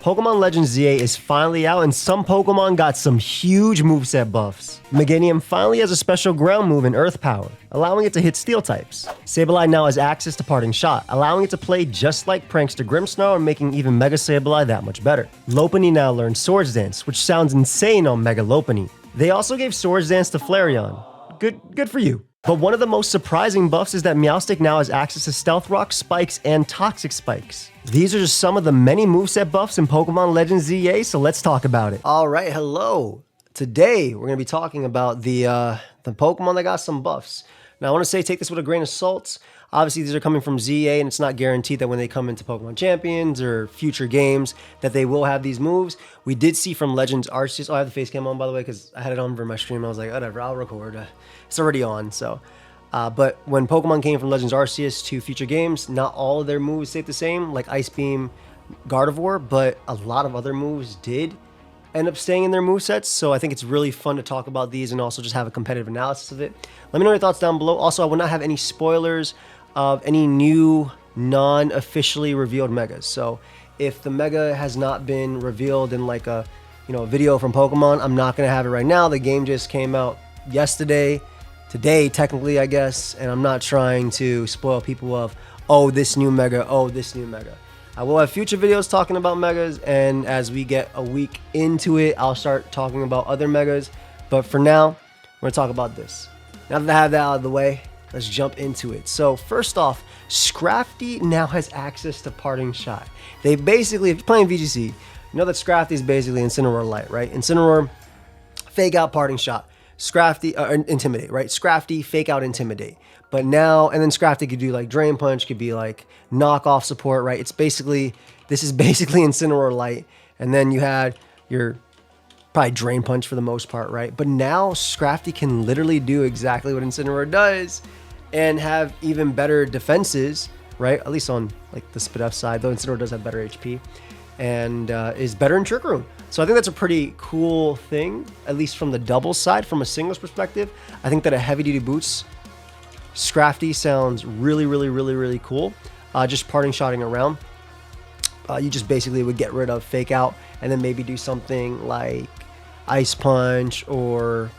Pokemon Legends ZA is finally out, and some Pokemon got some huge moveset buffs. Meganium finally has a special ground move in Earth Power, allowing it to hit Steel types. Sableye now has access to Parting Shot, allowing it to play just like Prankster Grimmsnarl and making even Mega Sableye that much better. Lopunny now learns Swords Dance, which sounds insane on Mega Lopunny. They also gave Swords Dance to Flareon. Good for you. But one of the most surprising buffs is that Meowstic now has access to Stealth Rock, Spikes, and Toxic Spikes. These are just some of the many moveset buffs in Pokemon Legends ZA, so let's talk about it. Alright, hello. Today, we're going to be talking about the Pokemon that got some buffs. Now, I want to say take this with a grain of salt. Obviously, these are coming from ZA, and it's not guaranteed that when they come into Pokemon Champions or future games that they will have these moves. We did see from Legends Arceus. Oh, I have the face cam on, by the way, because I had it on for my stream. I was like, whatever, I'll record. It's already on, so. But when Pokemon came from Legends Arceus to future games, not all of their moves stayed the same, like Ice Beam, Gardevoir, but a lot of other moves did end up staying in their movesets. So I think it's really fun to talk about these and also just have a competitive analysis of it. Let me know your thoughts down below. Also, I will not have any spoilers of any new non-officially revealed megas. So if the mega has not been revealed in like a video from Pokemon, I'm not going to have it right now. The game just came out yesterday. Today, technically, I guess, and I'm not trying to spoil people of, oh, this new mega, oh, this new mega. I will have future videos talking about megas, and as we get a week into it, I'll start talking about other megas. But for now, we're going to talk about this. Now that I have that out of the way, let's jump into it. So first off, Scrafty now has access to Parting Shot. They basically, if you're playing VGC, you know that Scrafty is basically Incineroar Light, right? Incineroar, fake out Parting Shot. Scrafty, Intimidate, right? Scrafty, fake out Intimidate. But now, and then Scrafty could do like Drain Punch, could be like knockoff support, right? It's basically, this is basically Incineroar Light. And then you had your probably Drain Punch for the most part, right? But now Scrafty can literally do exactly what Incineroar does and have even better defenses, right? At least on like the Spidef side, though Incineroar does have better HP and is better in Trick Room. So I think that's a pretty cool thing, at least from the doubles side. From a singles perspective, I think that a heavy duty boots Scrafty sounds really cool. Just parting shotting around. You just basically would get rid of fake out and then maybe do something like Ice Punch or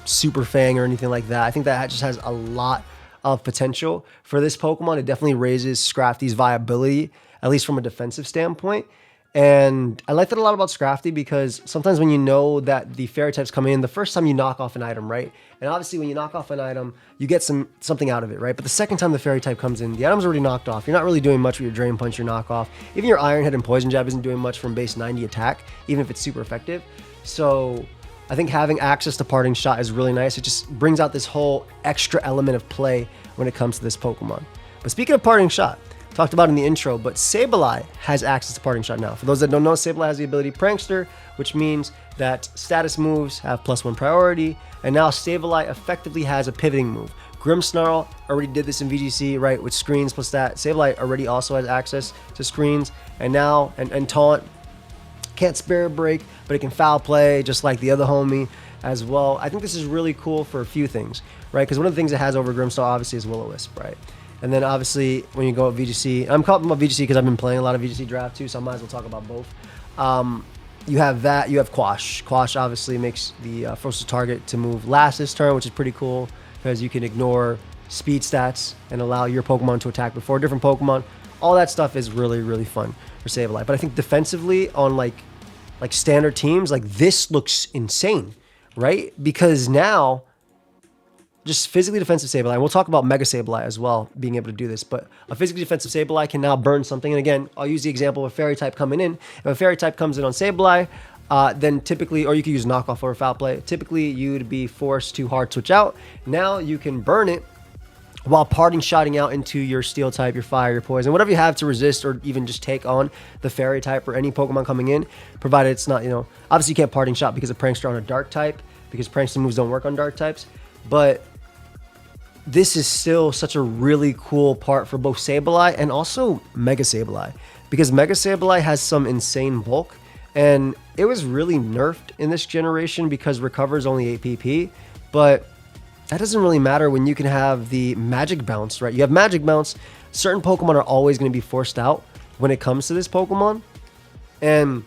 Super Fang or anything like that. I think that just has a lot of potential for this Pokemon. It definitely raises Scrafty's viability, at least from a defensive standpoint. And I like that a lot about Scrafty because sometimes when you know that the fairy types come in, the first time you knock off an item, right? And obviously when you knock off an item, you get something out of it, right? But the second time the fairy type comes in, the item's already knocked off. You're not really doing much with your Drain Punch, your knockoff. Even your Iron Head and Poison Jab isn't doing much from base 90 attack, even if it's super effective. So I think having access to Parting Shot is really nice. It just brings out this whole extra element of play when it comes to this Pokemon. But speaking of Parting Shot, talked about in the intro, but Sableye has access to Parting Shot now. For those that don't know, Sableye has the ability Prankster, which means that status moves have +1 priority, and now Sableye effectively has a pivoting move. Grimmsnarl already did this in VGC, right, with screens plus that. Sableye already also has access to screens, and now, and Taunt can't Spirit Break, but it can Foul Play, just like the other homie as well. I think this is really cool for a few things, right, because one of the things it has over Grimmsnarl, obviously, is Will-O-Wisp, right? And then obviously when you go at VGC, I'm talking about VGC because I've been playing a lot of VGC draft too, so I might as well talk about both. You have that, you have Quash. Quash obviously makes the Froslass target to move last this turn, which is pretty cool because you can ignore speed stats and allow your Pokemon to attack before different Pokemon. All that stuff is really fun for Sableye. But I think defensively on like standard teams, like this looks insane, right? Because now just physically defensive Sableye, and we'll talk about Mega Sableye as well, being able to do this, but a physically defensive Sableye can now burn something. And again, I'll use the example of a fairy type coming in. If a fairy type comes in on Sableye, then typically, or you could use knockoff or foul play, typically you'd be forced to hard switch out. Now you can burn it while parting shotting out into your steel type, your fire, your poison, whatever you have to resist or even just take on the fairy type or any Pokemon coming in, provided it's not, obviously you can't parting shot because of Prankster on a dark type, because Prankster moves don't work on dark types, but this is still such a really cool part for both Sableye and also Mega Sableye, because Mega Sableye has some insane bulk, and it was really nerfed in this generation because Recover is only 8 PP, but that doesn't really matter when you can have the Magic Bounce, right? You have Magic Bounce, certain Pokemon are always going to be forced out when it comes to this Pokemon, And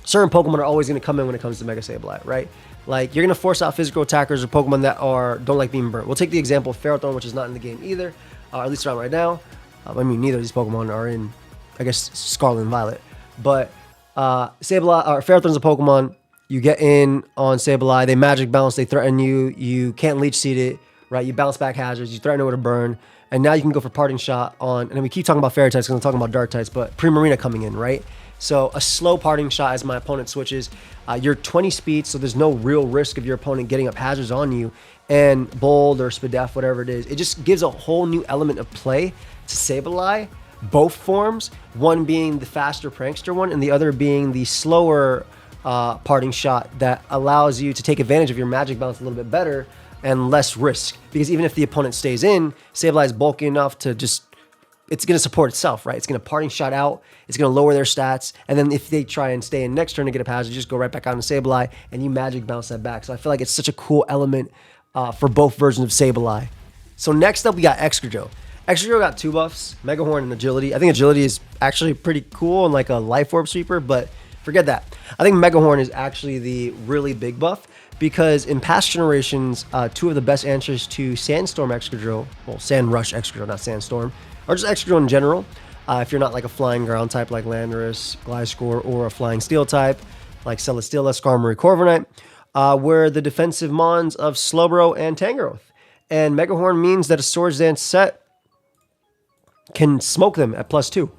certain Pokemon are always going to come in when it comes to Mega Sableye, right? Like, you're going to force out physical attackers or Pokemon that don't like being burnt. We'll take the example of Ferrothorn, which is not in the game either, at least not right now. I mean, neither of these Pokemon are in, I guess, Scarlet and Violet. But Sableye, or Ferrothorn's a Pokemon. You get in on Sableye, they Magic Bounce, they threaten you. You can't Leech Seed it, right? You bounce back hazards, you threaten it with a burn. And now you can go for Parting Shot on, and we keep talking about Fairy types because I'm talking about Dark types, but Primarina coming in, right? So a slow Parting Shot as my opponent switches. You're 20 speed, so there's no real risk of your opponent getting up hazards on you. And Bold or Spadef, whatever it is, it just gives a whole new element of play to Sableye, both forms. One being the faster Prankster one, and the other being the slower Parting Shot that allows you to take advantage of your Magic Bounce a little bit better and less risk. Because even if the opponent stays in, Sableye is bulky enough to just, it's going to support itself, right? It's going to Parting Shot out, it's going to lower their stats, and then if they try and stay in next turn to get a hazard, you just go right back out into Sableye, and you Magic Bounce that back. So I feel like it's such a cool element for both versions of Sableye. So next up, we got Excadrill. Excadrill got 2 buffs, Mega Horn and Agility. I think Agility is actually pretty cool and like a Life Orb sweeper, but forget that. I think Mega Horn is actually the really big buff, because in past generations, 2 of the best answers to Sandstorm Excadrill, well, Sand Rush Excadrill, not Sandstorm, or just Excadrill in general, if you're not like a flying ground type like Landorus, Gliscor, or a flying steel type like Celesteela, Skarmory, Corviknight, were the defensive mons of Slowbro and Tangrowth. And Mega Horn means that a Swords Dance set can smoke them at +2.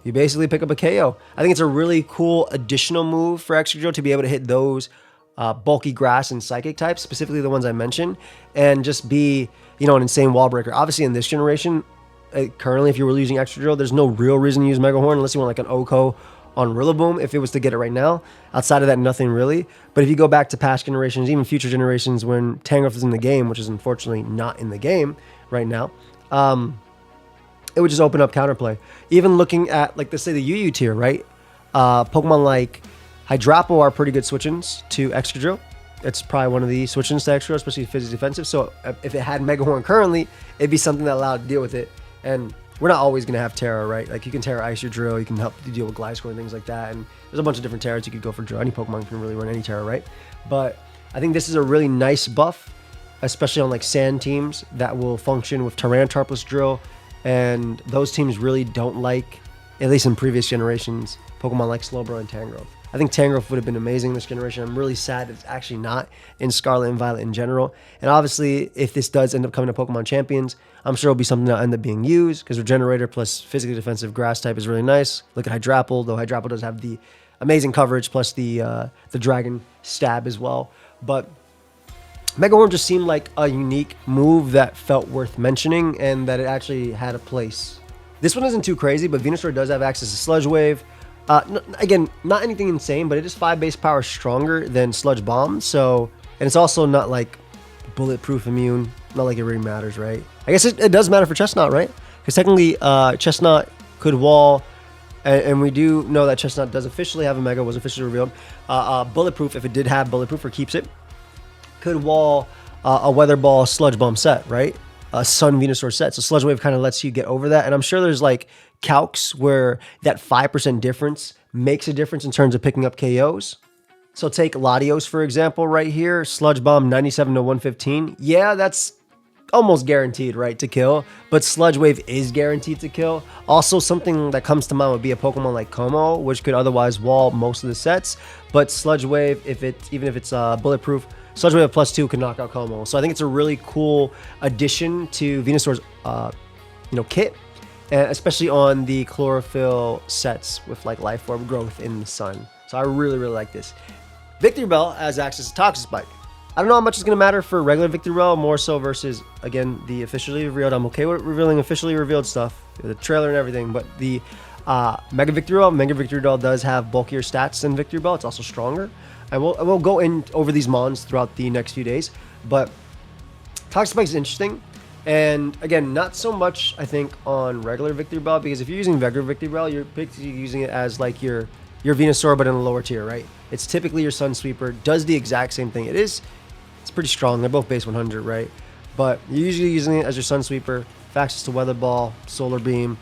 You basically pick up a KO. I think it's a really cool additional move for Excadrill to be able to hit those bulky grass and psychic types, specifically the ones I mentioned, and just be, an insane wall breaker. Obviously, in this generation, currently, if you were using Excadrill, there's no real reason to use Mega Horn unless you want like an Oko on Rillaboom, if it was to get it right now. Outside of that, nothing really. But if you go back to past generations, even future generations, when Tangrowth is in the game, which is unfortunately not in the game right now, it would just open up counterplay. Even looking at, like, let's say the UU tier, right? Pokemon like Hydrapple are pretty good switch-ins to Excadrill. It's probably one of the switch-ins to Excadrill, especially physically defensive. So if it had Mega Horn currently, it'd be something that allowed to deal with it. And we're not always going to have Terra, right? Like, you can Terra Ice your Drill, you can help you deal with Gliscor and things like that. And there's a bunch of different Terras you could go for Drill. Any Pokemon can really run any Terra, right? But I think this is a really nice buff, especially on like sand teams that will function with Tyranitar plus Drill. And those teams really don't like, at least in previous generations, Pokemon like Slowbro and Tangrowth. I think Tangrowth would have been amazing this generation. I'm really sad it's actually not in Scarlet and Violet in general. And obviously, if this does end up coming to Pokemon Champions, I'm sure it'll be something that'll end up being used, because Regenerator plus physically defensive grass type is really nice. Look at Hydrapple, though Hydrapple does have the amazing coverage plus the Dragon Stab as well. But Mega Horn just seemed like a unique move that felt worth mentioning and that it actually had a place. This one isn't too crazy, but Venusaur does have access to Sludge Wave. Again, not anything insane, but it is 5 base power stronger than Sludge Bomb. So, and it's also not like bulletproof immune. Not like it really matters, right? I guess it does matter for Chestnut, right? Because technically, Chestnut could wall, and we do know that Chestnut does officially have a Mega, was officially revealed. Bulletproof, if it did have Bulletproof or keeps it, could wall a Weather Ball Sludge Bomb set, right? A Sun Venusaur set. So Sludge Wave kind of lets you get over that. And I'm sure there's like calcs where that 5% difference makes a difference in terms of picking up KOs. So take Latios, for example, right here. Sludge Bomb 97 to 115. Yeah, that's almost guaranteed, right, to kill. But Sludge Wave is guaranteed to kill. Also, something that comes to mind would be a Pokemon like Como, which could otherwise wall most of the sets. But Sludge Wave, even if it's bulletproof, Sludge Wave +2 can knock out Como. So I think it's a really cool addition to Venusaur's kit, and especially on the chlorophyll sets with like Life Orb growth in the sun. So I really, really like this. Victreebel has access to Toxic Spike. I don't know how much it's going to matter for regular Victreebel, more so versus, again, the officially revealed. I'm okay with revealing officially revealed stuff, the trailer and everything, but the Mega Victreebel does have bulkier stats than Victreebel. It's also stronger. I will go in over these mons throughout the next few days, but Toxic Spike is interesting. And again, not so much, I think, on regular Victreebel, because if you're using regular Victreebel, you're basically using it as like your Venusaur, but in a lower tier, right? It's typically your Sun Sweeper, does the exact same thing. It's pretty strong. They're both base 100, right? But you're usually using it as your Sun Sweeper, access to Weather Ball, Solar Beam,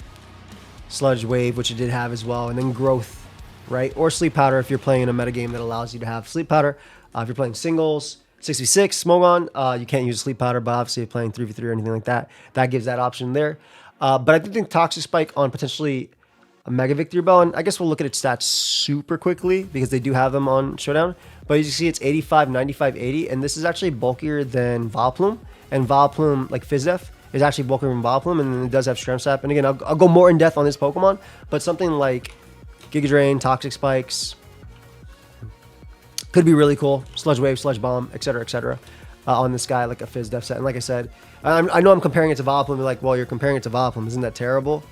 Sludge Wave, which it did have as well, and then Growth right? Or Sleep Powder if you're playing in a metagame that allows you to have Sleep Powder. If you're playing singles, 6v6, Smogon, you can't use Sleep Powder, but obviously if you're playing 3v3 or anything like that, that gives that option there. But I do think Toxic Spike on potentially a Mega Victory Bell, and I guess we'll look at its stats super quickly because they do have them on Showdown. But as you see, it's 85, 95, 80, and this is actually bulkier than Vileplume. And Vileplume, like Fizdef, is actually bulkier than Vileplume, and then it does have Strength Sap. And again, I'll go more in depth on this Pokemon, but something like Giga Drain, Toxic Spikes could be really cool. Sludge Wave, Sludge Bomb, etc., on this guy, like a Fizdef set. And like I said, I know I'm comparing it to Vileplume. Like, well, you're comparing it to Vileplume. Isn't that terrible?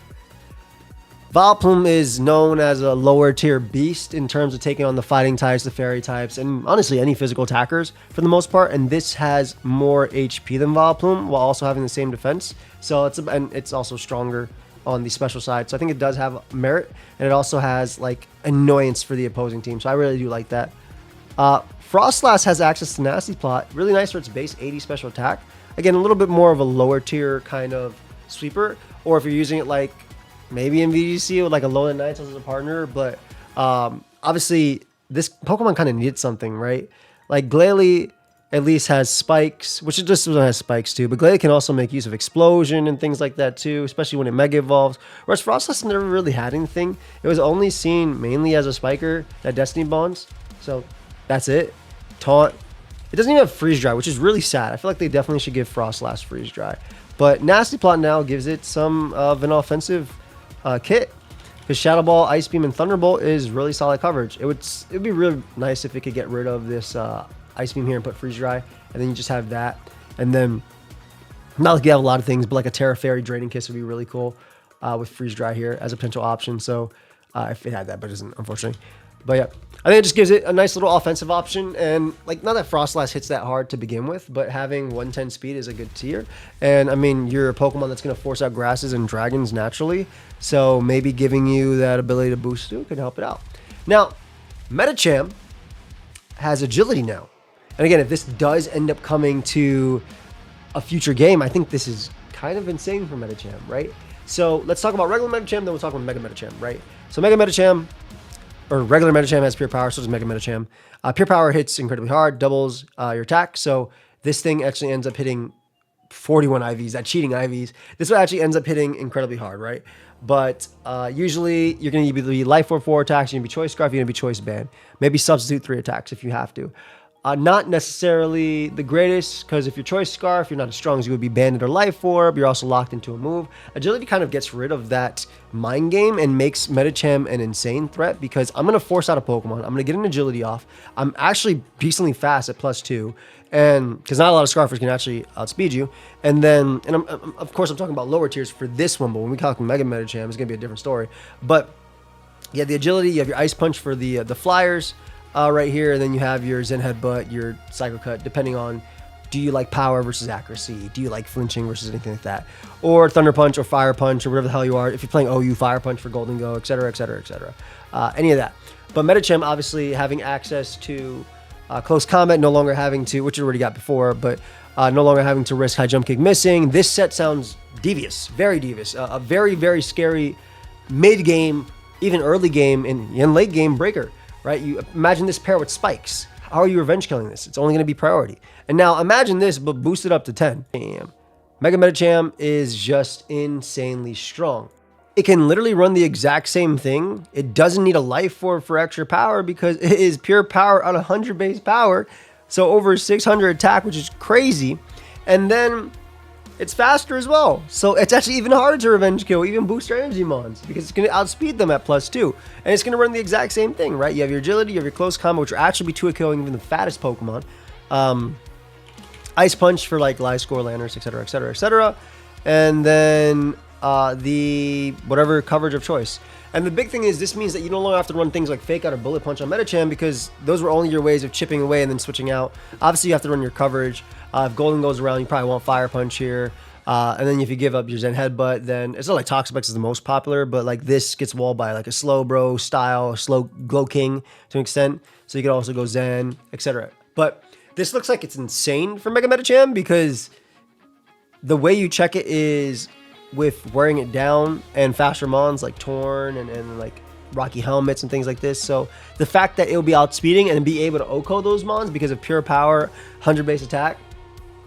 Vileplume is known as a lower tier beast in terms of taking on the fighting types, the fairy types, and honestly any physical attackers for the most part. And this has more HP than Vileplume while also having the same defense. So it's also stronger on the special side. So I think it does have merit, and it also has like annoyance for the opposing team. So I really do like that. Froslass has access to Nasty Plot. Really nice for its base 80 special attack. Again, a little bit more of a lower tier kind of sweeper, or if you're using it like maybe in VGC with like a Alolan Knights as a partner, but obviously this Pokemon kind of needed something, right? Like Glalie at least has spikes, which it just has spikes too, but Glalie can also make use of Explosion and things like that too, especially when it Mega Evolves. Whereas Froslass never really had anything. It was only seen mainly as a spiker that Destiny Bonds, so that's it. Taunt. It doesn't even have Freeze Dry, which is really sad. I feel like they definitely should give Froslass Freeze Dry. But Nasty Plot now gives it some of an offensive kit, because Shadow Ball, Ice Beam, and Thunderbolt is really solid coverage. It'd be really nice if it could get rid of this Ice Beam here and put Freeze Dry, and then you just have that. And then, not like you have a lot of things, but like a Terra Fairy Draining Kiss would be really cool with Freeze Dry here as a potential option. So if it had that, but it doesn't, unfortunately. But yeah, I think it just gives it a nice little offensive option. And like, not that Froslass hits that hard to begin with, but having 110 speed is a good tier. And I mean, you're a Pokemon that's going to force out grasses and dragons naturally. So maybe giving you that ability to boost too could help it out. Now, Medicham has agility now. And again, if this does end up coming to a future game, I think this is kind of insane for Medicham, right? So let's talk about regular Medicham, then we'll talk about Mega Medicham, right? So Mega Medicham, or regular Medicham, has Pure Power, so does Mega Medicham. Pure Power hits incredibly hard, doubles your attack. So this thing actually ends up hitting 41 IVs, that cheating IVs. This one actually ends up hitting incredibly hard, right? But usually you're going to be Life Orb 4 attacks, you're going to be Choice Scarf, you're going to be Choice Band. Maybe substitute 3 attacks if you have to. Not necessarily the greatest, because if you're Choice Scarf, you're not as strong as you would be Banded or Life Orb. You're also locked into a move. Agility kind of gets rid of that mind game and makes Medicham an insane threat, because I'm going to force out a Pokemon. I'm going to get an agility off. I'm actually decently fast at +2, and because not a lot of Scarfers can actually outspeed you. And then, of course, I'm talking about lower tiers for this one, but when we talk Mega Medicham, it's going to be a different story. But yeah, the agility, you have your Ice Punch for the flyers. Right here, and then you have your Zen Headbutt, your Psycho Cut, depending on, do you like power versus accuracy? Do you like flinching versus anything like that? Or Thunder Punch or Fire Punch or whatever the hell you are. If you're playing OU, Fire Punch for Golden Go, etc., etc., etc. Any of that. But Medicham, obviously, having access to close combat, no longer having to, which you already got before, but no longer having to risk High Jump Kick missing. This set sounds devious, very devious. A very, very scary mid-game, even early game, and late game breaker. Right? You imagine this pair with spikes. How are you revenge killing this? It's only going to be priority. And now imagine this, but boosted up to 10. Damn. Mega Medicham is just insanely strong. It can literally run the exact same thing. It doesn't need a Life Orb for extra power because it is pure power at 100 base power. So over 600 attack, which is crazy. And then it's faster as well. So it's actually even harder to revenge kill, even booster energy mons, because it's going to outspeed them at +2. And it's going to run the exact same thing, right? You have your agility, you have your close combo, which will actually be 2-killing even the fattest Pokemon. Ice Punch for like Live Score, Landers, etc., etc., etc. And then the whatever coverage of choice. And the big thing is, this means that you no longer have to run things like Fake Out or Bullet Punch on Medicham, because those were only your ways of chipping away and then switching out. Obviously, you have to run your coverage. If Golden goes around, you probably want Fire Punch here. And then if you give up your Zen Headbutt, then it's not like Toxic Spikes is the most popular, but like this gets walled by like a Slowbro style, Slow Glow King to an extent. So you could also go Zen, etc. But this looks like it's insane for Mega Medicham, because the way you check it is with wearing it down and faster mons like Torn and like Rocky Helmets and things like this. So the fact that it will be outspeeding and be able to OHKO those mons because of pure power, 100 base attack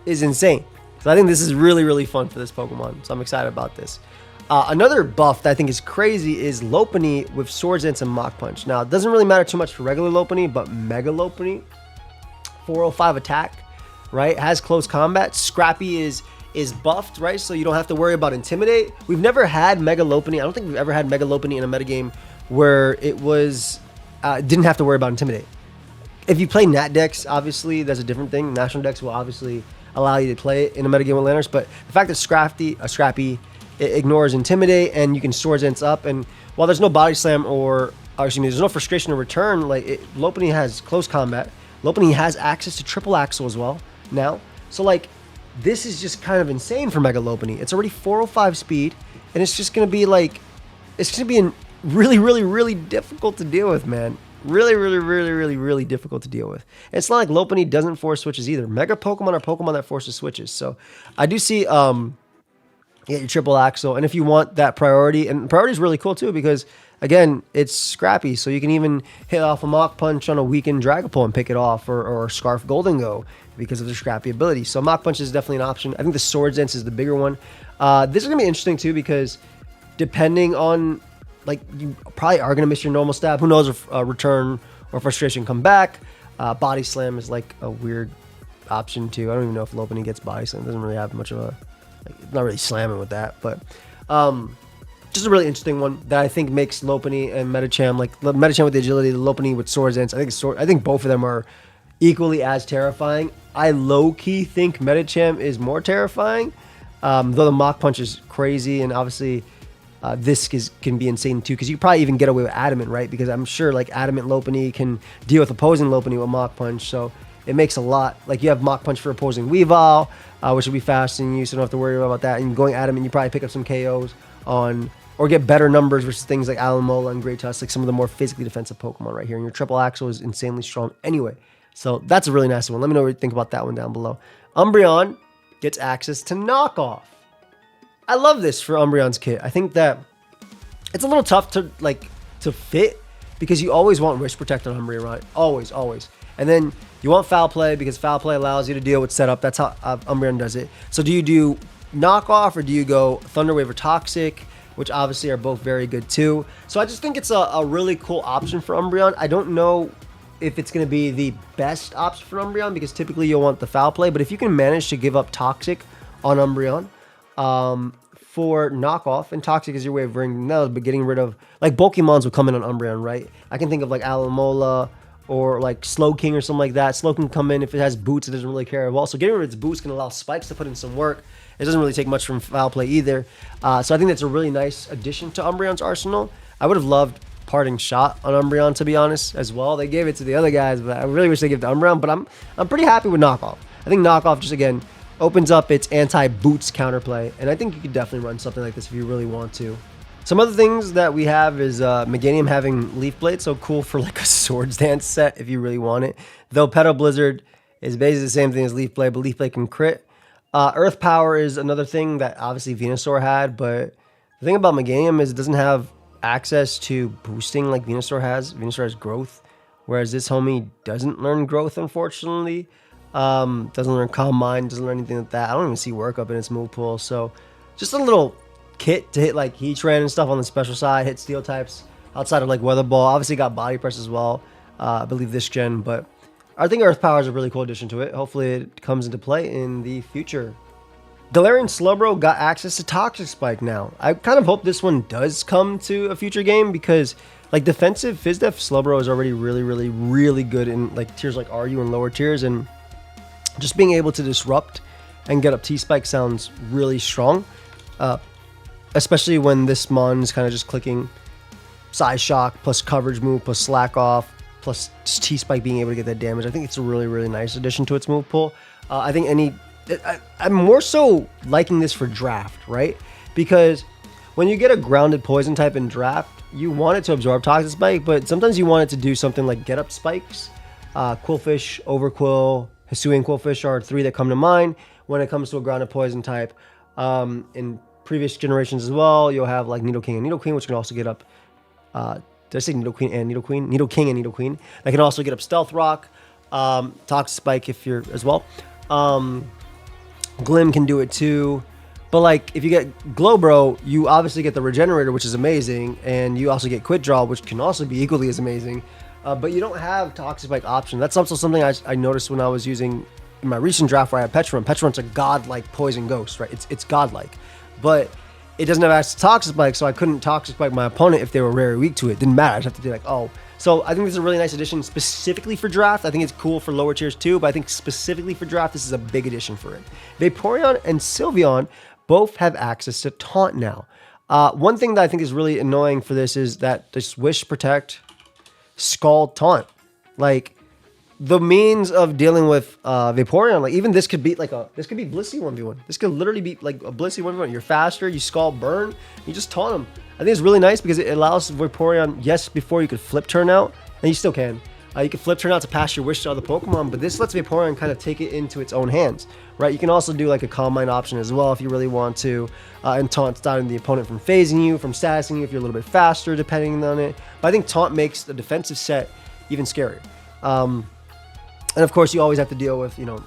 is insane. So I think this is really, really fun for this Pokemon. So I'm excited about this. Another buff that I think is crazy is Lopunny with Swords Dance and Mach Punch. Now, it doesn't really matter too much for regular Lopunny, but Mega Lopunny, 405 attack, right? Has close combat. Scrappy is buffed, right? So you don't have to worry about Intimidate. We've never had Mega Lopunny. I don't think we've ever had Mega Lopunny in a metagame where it was didn't have to worry about Intimidate. If you play Nat decks, obviously, that's a different thing. National decks will obviously allow you to play it in a metagame with Lanners, but the fact that Scrappy, it ignores Intimidate and you can Swords Dance up, and while there's no Body Slam or excuse me, there's no Frustration or Return, like Lopunny has close combat. Lopunny has access to Triple Axle as well now. So like, this is just kind of insane for Mega Lopunny. It's already 405 speed, and it's just going to be like, it's going to be really, really, really difficult to deal with, man. Really, really, really, really, really difficult to deal with. It's not like Lopunny doesn't force switches either. Mega Pokemon are Pokemon that forces switches. So I do see get your Triple Axle, and if you want that priority, and priority is really cool too because again, it's Scrappy, so you can even hit off a Mach Punch on a weakened Dragapult and pick it off, or Scarf Golden Go because of the Scrappy ability. So Mach Punch is definitely an option. I think the Swords Dance is the bigger one. This is gonna be interesting too because depending on, like, you probably are gonna miss your normal stab. Who knows if Return or Frustration come back. Body Slam is like a weird option too. I don't even know if Lopunny gets Body Slam. It doesn't really have much of a, like, not really slamming with that, but just a really interesting one that I think makes Lopunny and Medicham, like Medicham with the agility, the Lopunny with Swords Dance. I think both of them are equally as terrifying. I low-key think Medicham is more terrifying, though the Mach Punch is crazy, and obviously this can be insane too, because you probably even get away with Adamant, right? Because I'm sure like Adamant Lopunny can deal with opposing Lopunny with Mach Punch, so it makes a lot. Like you have Mach Punch for opposing Weavile, which will be faster than you, so you don't have to worry about that. And going Adamant, you probably pick up some KOs on, or get better numbers versus things like Alomola and Great Tusk, like some of the more physically defensive Pokemon right here. And your Triple Axle is insanely strong anyway. So that's a really nice one. Let me know what you think about that one down below. Umbreon gets access to Knockoff. I love this for Umbreon's kit. I think that it's a little tough to fit because you always want Wrist Protect on Umbreon, right? Always, always. And then you want Foul Play because Foul Play allows you to deal with setup. That's how Umbreon does it. So do you do Knockoff or do you go Thunder Wave or Toxic, which obviously are both very good too. So I just think it's a really cool option for Umbreon. I don't know if it's going to be the best option for Umbreon because typically you'll want the Foul Play, but if you can manage to give up Toxic on Umbreon for Knockoff, and Toxic is your way of bringing those, but getting rid of, like, bulky mons will come in on Umbreon, right? I can think of like Alomola or like Slowking or something like that. Slowking can come in if it has boots, it doesn't really care. Well, so getting rid of its boots can allow Spikes to put in some work. It doesn't really take much from Foul Play either. So I think that's a really nice addition to Umbreon's arsenal. I would have loved Parting Shot on Umbreon, to be honest, as well. They gave it to the other guys, but I really wish they gave it to Umbreon, but I'm pretty happy with Knockoff. I think Knockoff just, again, opens up its anti-boots counterplay, and I think you could definitely run something like this if you really want to. Some other things that we have is Meganium having Leaf Blade, so cool for like a Swords Dance set if you really want it. Though Petal Blizzard is basically the same thing as Leaf Blade, but Leaf Blade can crit. Earth Power is another thing that obviously Venusaur had, but the thing about Meganium is it doesn't have access to boosting like Venusaur has. Venusaur has growth, whereas this homie doesn't learn growth, unfortunately. Doesn't learn Calm Mind, doesn't learn anything like that. I don't even see Work Up in its move pool, so just a little kit to hit like Heatran and stuff on the special side, hit Steel types outside of like Weather Ball. Obviously got Body Press as well, I believe this gen, but I think Earth Power is a really cool addition to it. Hopefully it comes into play in the future. Galarian Slowbro got access to Toxic Spike now. I kind of hope this one does come to a future game because like defensive Fizdef Slowbro is already really, really, really good in like tiers like RU and lower tiers, and just being able to disrupt and get up T-Spike sounds really strong. Especially when this mon is kind of just clicking Size Shock plus coverage move plus Slack Off plus T-Spike being able to get that damage. I think it's a really, really nice addition to its move pool. I think I'm more so liking this for draft, right? Because when you get a grounded poison type in draft, you want it to absorb Toxic Spike, but sometimes you want it to do something like get up spikes. Quillfish, Overquill, Hisuian Quillfish are three that come to mind when it comes to a grounded poison type. In previous generations as well, you'll have like Nidoking and Nidoqueen, which can also get up did I say Nidoqueen and Nidoqueen? Nidoking and Nidoqueen. That can also get up Stealth Rock, Toxic Spike if you're as well. Glim can do it too. But like if you get Glowbro, you obviously get the Regenerator, which is amazing, and you also get Quick Draw, which can also be equally as amazing. But you don't have Toxic Spike option. That's also something I noticed when I was using in my recent draft where I had Petron. Petron's a godlike Poison Ghost, right? It's godlike, but it doesn't have access to Toxic Spike, so I couldn't Toxic Spike my opponent if they were very weak to it. Didn't matter. I just have to do like, oh. So I think this is a really nice addition specifically for draft. I think it's cool for lower tiers too, but I think specifically for draft, this is a big addition for it. Vaporeon and Sylveon both have access to Taunt now. One thing that I think is really annoying for this is that the Swish, Protect, Scald, Taunt. Like, the means of dealing with Vaporeon, like even this could be like this could be Blissey 1v1. This could literally be like a Blissey 1v1. You're faster, you Scald, Burn, you just taunt him. I think it's really nice because it allows Vaporeon, yes, before you could flip turn out, and you still can. You can flip turn out to pass your wish to other Pokemon, but this lets Vaporeon kind of take it into its own hands, right? You can also do like a Calm Mind option as well if you really want to, and Taunt stopping the opponent from phasing you, from statusing you if you're a little bit faster, depending on it. But I think Taunt makes the defensive set even scarier. And of course, you always have to deal with, you know,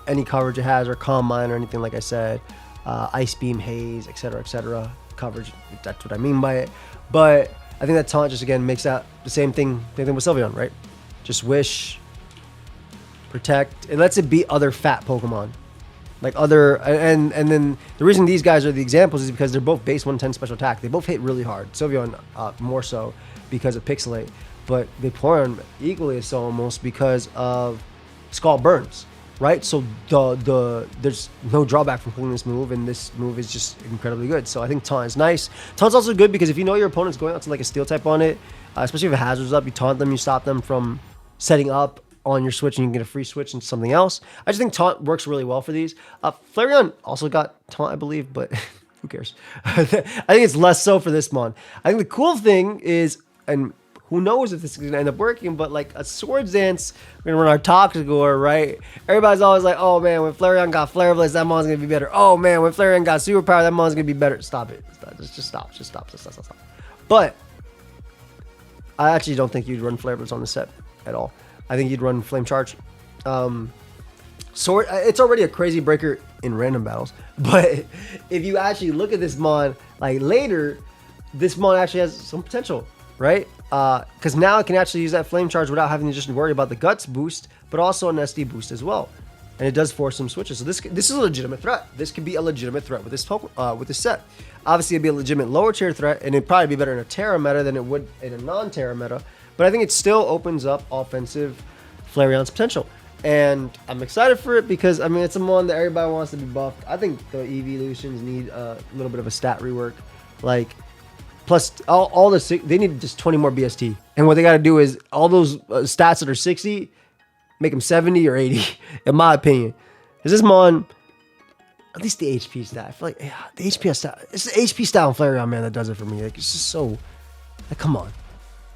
any coverage it has or Calm Mind or anything, like I said, Ice Beam, Haze, etc. Coverage, that's what I mean by it. But I think that Taunt just, again, makes that the same thing with Sylveon, right? Just Wish, Protect. It lets it beat other fat Pokemon. Like other, and then the reason these guys are the examples is because they're both base 110 special attack. They both hit really hard. Sylveon more so because of Pixelate. But Vaporeon equally is so almost because of Scald Burns, right? So there's no drawback from pulling this move, and this move is just incredibly good. So I think Taunt is nice. Taunt's also good because if you know your opponent's going out to like a Steel type on it, especially if it hazards up, you taunt them, you stop them from setting up on your switch, and you can get a free switch into something else. I just think Taunt works really well for these. Flareon also got Taunt, I believe, but who cares? I think it's less so for this mon. I think the cool thing is, and who knows if this is going to end up working, but like a Swords Dance, we're going to run our Toxicor, right? Everybody's always like, oh man, when Flareon got Flare Blitz, that mon's going to be better. Oh man, when Flareon got Superpower, that mon's going to be better. Stop it. Just stop. But I actually don't think you'd run Flare Blitz on the set at all. I think you'd run Flame Charge. It's already a crazy breaker in random battles, but if you actually look at this mon, like later, this mon actually has some potential, right? Because now it can actually use that Flame Charge without having to just worry about the Guts boost, but also an SD boost as well. And it does force some switches. So this is a legitimate threat. This could be a legitimate threat with this with this set. Obviously, it'd be a legitimate lower tier threat, and it'd probably be better in a Terra meta than it would in a non-Terra meta. But I think it still opens up offensive Flareon's potential. And I'm excited for it because, I mean, it's a mon that everybody wants to be buffed. I think the evolutions need a little bit of a stat rework. Like, plus, all the they need just 20 more BST. And what they got to do is, all those stats that are 60, make them 70 or 80, in my opinion. Because this mon, at least the HP stat, I feel like, yeah, the HP stat, it's the HP stat on Flareon, man, that does it for me. Like, it's just so, like, come on.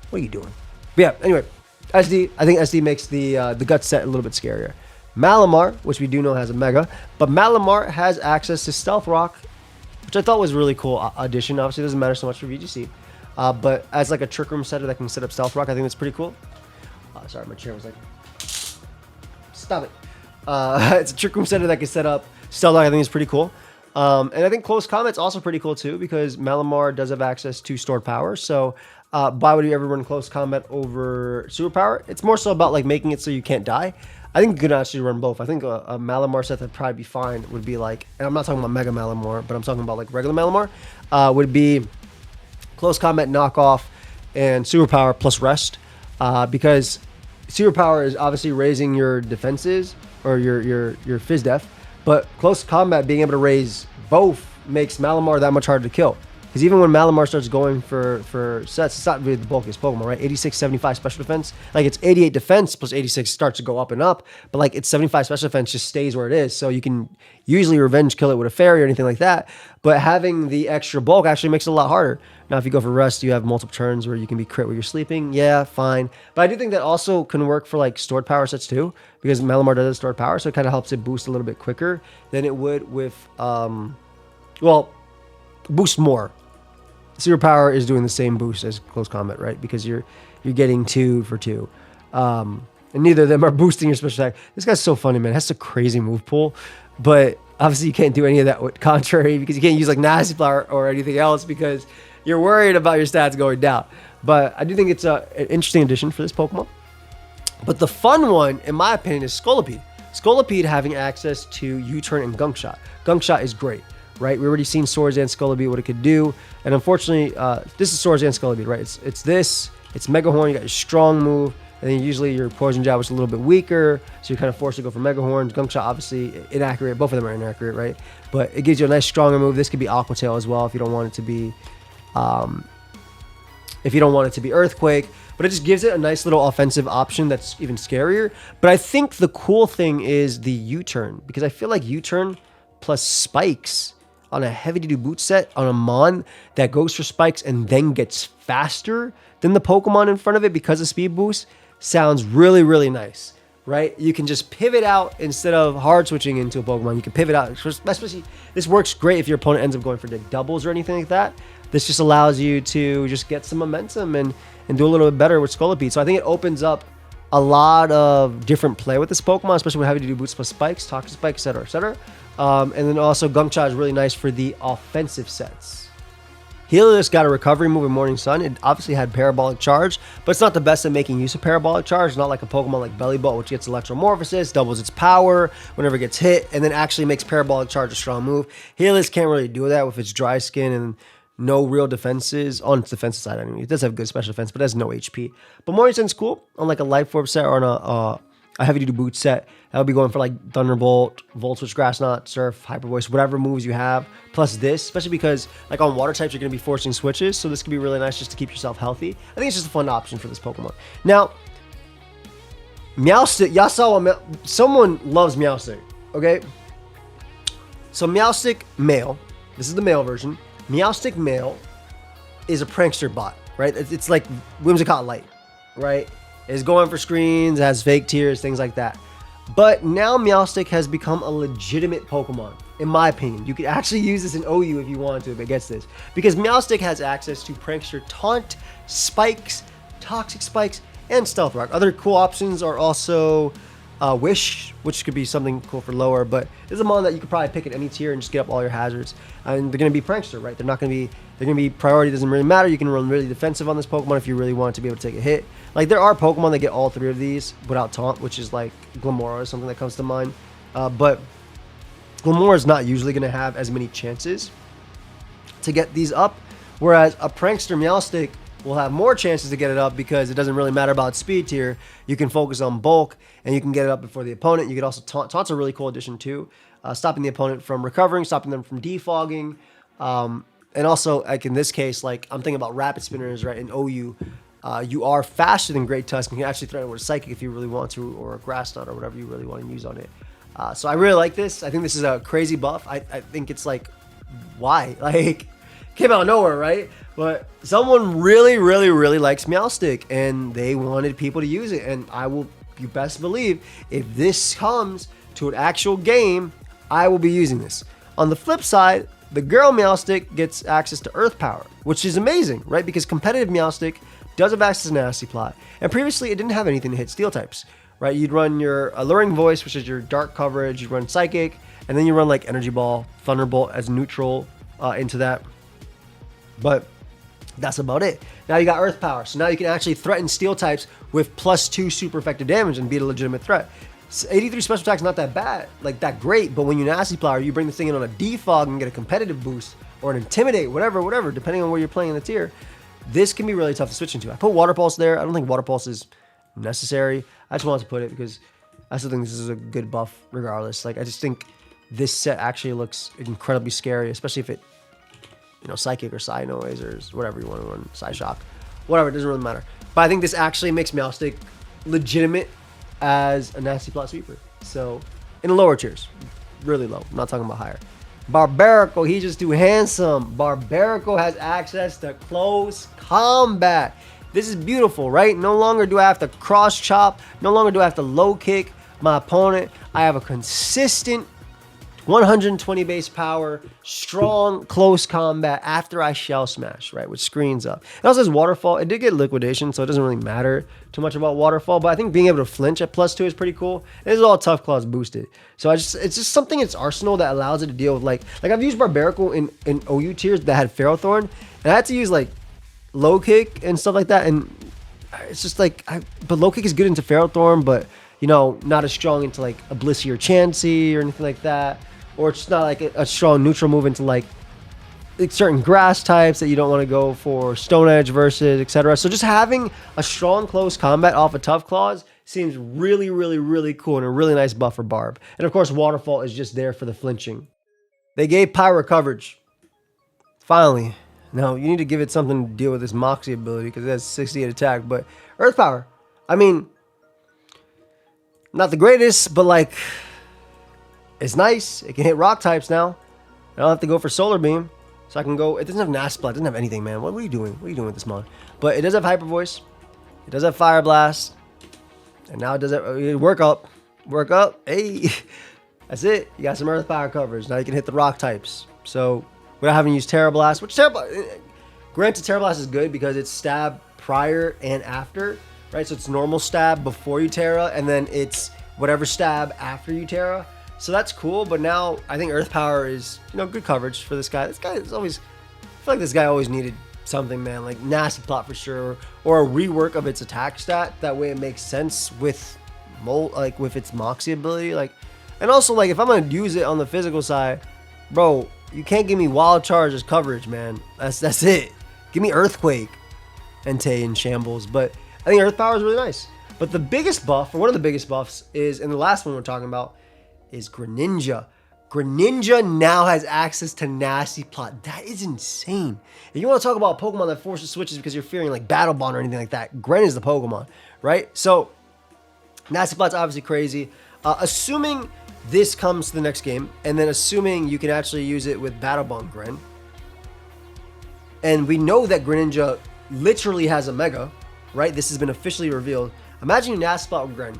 What are you doing? But yeah, anyway, SD, I think SD makes the Guts set a little bit scarier. Malamar, which we do know has a Mega, but Malamar has access to Stealth Rock, which I thought was a really cool addition. Obviously, it doesn't matter so much for VGC, but as like a Trick Room setter that can set up Stealth Rock, I think that's pretty cool. Sorry, my chair was like, stop it. It's a Trick Room setter that can set up Stealth Rock. I think it's pretty cool. And I think Close Combat's also pretty cool too, because Malamar does have access to stored power. So why would you ever run Close Combat over Superpower? It's more so about like making it so you can't die. I think you could actually run both. I think a Malamar set that'd probably be fine would be like, and I'm not talking about Mega Malamar, but I'm talking about like regular Malamar, would be Close Combat knockoff and Superpower plus rest, because Superpower is obviously raising your defenses or your Fizz Def, but Close Combat being able to raise both makes Malamar that much harder to kill. Because even when Malamar starts going for sets, it's not really the bulkiest Pokemon, right? 86, 75 special defense. Like, it's 88 defense plus 86 starts to go up and up. But, like, it's 75 special defense just stays where it is. So you can usually revenge kill it with a fairy or anything like that. But having the extra bulk actually makes it a lot harder. Now, if you go for rest, you have multiple turns where you can be crit where you're sleeping. Yeah, fine. But I do think that also can work for, like, stored power sets, too. Because Malamar does have stored power, so it kind of helps it boost a little bit quicker than it would with, well, boost more. Superpower is doing the same boost as Close Combat, right? Because you're getting 2 for 2. And neither of them are boosting your special attack. This guy's so funny, man. It has a crazy move pool, but obviously you can't do any of that with Contrary because you can't use like Nasty Flower or anything else because you're worried about your stats going down. But I do think it's an interesting addition for this Pokemon. But the fun one, in my opinion, is Scolipede. Scolipede having access to U-Turn and Gunk Shot. Gunk Shot is great, right? We already seen Swords and Scolipede, what it could do. And unfortunately, this is Swords and Scolipede, right? It's Mega Horn, you got your strong move, and then usually your Poison Jab is a little bit weaker, so you're kind of forced to go for Mega Horns. Gunk Shot, obviously, inaccurate. Both of them are inaccurate, right? But it gives you a nice stronger move. This could be Aqua Tail as well if you don't want it to be... Earthquake, but it just gives it a nice little offensive option that's even scarier. But I think the cool thing is the U-Turn, because I feel like U-Turn plus spikes on a heavy-duty boot set on a Mon that goes for spikes and then gets faster than the Pokemon in front of it because of speed boost sounds really, really nice, right? You can just pivot out instead of hard switching into a Pokemon. You can pivot out, especially this works great if your opponent ends up going for the doubles or anything like that. This just allows you to just get some momentum and do a little bit better with Scolipede. So I think it opens up a lot of different play with this Pokemon, especially when having to do boots plus spikes, Toxic Spike, etc., etc. And then also Gunk Shot is really nice for the offensive sets. Helios got a recovery move in Morning Sun. It obviously had Parabolic Charge, but it's not the best at making use of Parabolic Charge. It's not like a Pokemon like Bellibolt, which gets Electromorphosis, doubles its power whenever it gets hit, and then actually makes Parabolic Charge a strong move. Helios can't really do that with its dry skin and no real defenses on its defensive side. I mean, it does have good special defense, but it has no HP. But Morning Sun's cool on like a Life Orb set or on a heavy-duty boot set. That would be going for like Thunderbolt, Volt Switch, Grass Knot, Surf, Hyper Voice, whatever moves you have. Plus this, especially because like on water types, you're going to be forcing switches. So this could be really nice just to keep yourself healthy. I think it's just a fun option for this Pokemon. Now, Meowstic, y'all saw what someone loves Meowstic, okay? So Meowstic Male, this is the male version. Meowstic Male is a prankster bot, right? It's like Whimsicott Light, right? It's going for screens, has fake tears, things like that. But now Meowstic has become a legitimate Pokemon, in my opinion. You could actually use this in OU if you want to, if it gets this. Because Meowstic has access to prankster Taunt, Spikes, Toxic Spikes, and Stealth Rock. Other cool options are also Wish, which could be something cool for lower, but this is a mon that you could probably pick at any tier and just get up all your hazards. And they're going to be prankster, right? They're going to be priority, doesn't really matter. You can run really defensive on this Pokemon if you really want to be able to take a hit. Like there are Pokemon that get all 3 of these without Taunt, which is like Glamora or something that comes to mind. But Glamora is not usually going to have as many chances to get these up, whereas a prankster Meowstic will have more chances to get it up because it doesn't really matter about speed tier. You can focus on bulk and you can get it up before the opponent. You could also Taunt. Taunt's a really cool addition too, stopping the opponent from recovering, stopping them from defogging, and also like in this case, like I'm thinking about Rapid Spinners, right? In OU, you are faster than Great Tusk and you can actually threaten with a Psychic if you really want to, or a Grass Knot or whatever you really want to use on it. So I really like this. I think this is a crazy buff. I think it's like, why? Like, came out of nowhere, right? But someone really, really, really likes Meowstic and they wanted people to use it. And you best believe if this comes to an actual game, I will be using this. On the flip side, the girl Meowstic gets access to Earth Power, which is amazing, right? Because competitive Meowstic does have access to Nasty Plot. And previously it didn't have anything to hit Steel types, right? You'd run your Alluring Voice, which is your dark coverage. You'd run Psychic, and then you run like Energy Ball, Thunderbolt as neutral into that. But that's about it. Now you got Earth Power, so now you can actually threaten Steel types with +2 super effective damage and be a legitimate threat. 83 special attack's not that bad, like that great, but when you Nasty Plow, you bring this thing in on a defog and get a competitive boost, or an Intimidate, whatever, depending on where you're playing in the tier, this can be really tough to switch into. I put Water Pulse there. I don't think Water Pulse is necessary. I just wanted to put it because I still think this is a good buff regardless. Like, I just think this set actually looks incredibly scary, especially if it, Psychic or Psy Noise or whatever you want to run, Psy Shock, whatever, it doesn't really matter. But I think this actually makes Meowstic legitimate as a Nasty Plot sweeper. So, in the lower tiers, really low. I'm not talking about higher. Barbaracle, he's just too handsome. Barbaracle has access to close combat. This is beautiful, right? No longer do I have to cross chop. No longer do I have to low kick my opponent. I have a consistent 120 base power, strong, close combat after I shell smash, right, which screens up. It also has waterfall. It did get liquidation, so it doesn't really matter too much about waterfall, but I think being able to flinch at +2 is pretty cool. It is all tough claws boosted. So it's just something in its arsenal that allows it to deal with like I've used Barbaracle in OU tiers that had Ferrothorn, and I had to use like low kick and stuff like that, and it's just like but low kick is good into Ferrothorn, but you know, not as strong into like a Blissey or Chansey or anything like that. Or it's just not like a strong neutral move into like certain grass types that you don't want to go for, Stone Edge versus, etc. So just having a strong close combat off of Tough Claws seems really, really, really cool and a really nice buff for Barb. And of course, Waterfall is just there for the flinching. They gave Pyro coverage. Finally. Now, you need to give it something to deal with this Moxie ability because it has 68 attack. But Earth Power, I mean, not the greatest, but like, it's nice. It can hit rock types now. I don't have to go for Solar Beam. So I can go. It doesn't have Nasty Plot. It doesn't have anything, man. What are you doing? What are you doing with this mod? But it does have Hyper Voice. It does have Fire Blast. And now it does have Work Up. Work Up. Hey. That's it. You got some Earth Power coverage. Now you can hit the rock types. So without having to use Terra Blast. Which Terra Blast. Granted, Terra Blast is good because it's stab prior and after. Right? So it's normal stab before you Terra. And then it's whatever stab after you Terra. So that's cool, but now I think Earth Power is, you know, good coverage for this guy. This guy is always, I feel like this guy always needed something, man, like Nasty Plot for sure, or a rework of its attack stat. That way it makes sense with with its Moxie ability, like, and also like if I'm gonna use it on the physical side, bro, you can't give me Wild Charge as coverage, man. That's it. Give me Earthquake, Entei, and Shambles. But I think Earth Power is really nice. But the biggest buff, or one of the biggest buffs, is, and the last one we're talking about, is Greninja. Greninja now has access to Nasty Plot. That is insane. If you want to talk about a Pokemon that forces switches because you're fearing like Battle Bond or anything like that, Gren is the Pokemon, right? So Nasty Plot's obviously crazy. Assuming this comes to the next game, and then assuming you can actually use it with Battle Bond Gren, and we know that Greninja literally has a Mega, right? This has been officially revealed. Imagine you Nasty Plot with Gren,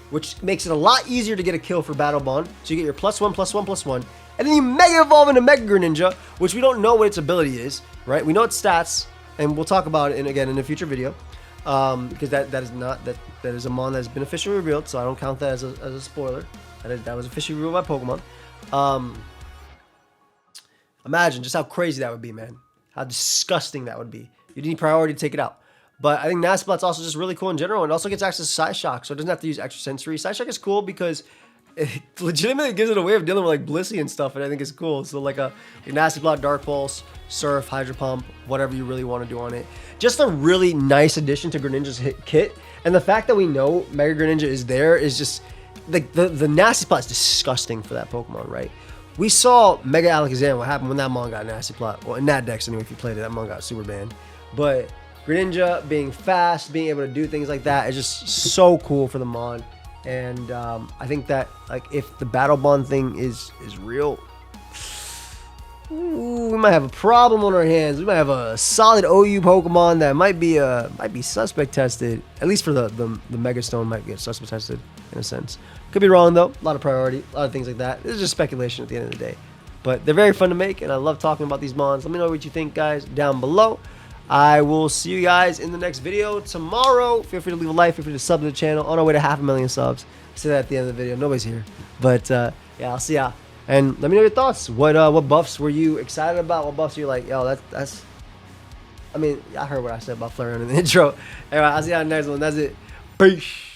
which makes it a lot easier to get a kill for Battle Bond. So you get your +1/+1/+1, and then you Mega Evolve into Mega Greninja, which we don't know what its ability is, right? We know its stats, and we'll talk about it again in a future video, because that is a mon that has been officially revealed, so I don't count that as a spoiler. That was officially revealed by Pokemon. Imagine just how crazy that would be, man. How disgusting that would be. You need priority to take it out. But I think Nasty Plot's also just really cool in general. And also gets access to Side Shock, so it doesn't have to use Extra Sensory. Side Shock is cool because it legitimately gives it a way of dealing with like Blissey and stuff, and I think it's cool. So like a Nasty Plot, Dark Pulse, Surf, Hydro Pump, whatever you really want to do on it. Just a really nice addition to Greninja's kit. And the fact that we know Mega Greninja is there is just like the Nasty Plot is disgusting for that Pokemon, right? We saw Mega Alakazam, what happened when that mon got Nasty Plot. Well, in that dex anyway, if you played it, that mon got super banned. But Greninja being fast, being able to do things like that is just so cool for the mon. And I think that like if the Battle Bond thing is real, we might have a problem on our hands. We might have a solid OU Pokemon that might be suspect tested. At least for the Mega Stone might get suspect tested in a sense. Could be wrong though. A lot of priority, a lot of things like that. This is just speculation at the end of the day. But they're very fun to make, and I love talking about these mons. Let me know what you think, guys, down below. I will see you guys in the next video tomorrow. Feel free to leave a like, feel free to sub to the channel. On our way to 500,000 subs. I say that at the end of the video. Nobody's here. But yeah, I'll see ya. And let me know your thoughts. What buffs were you excited about? What buffs are you like, yo, that's I mean, I heard what I said about Flareon in the intro. Anyway, I'll see you on the next one. That's it. Peace.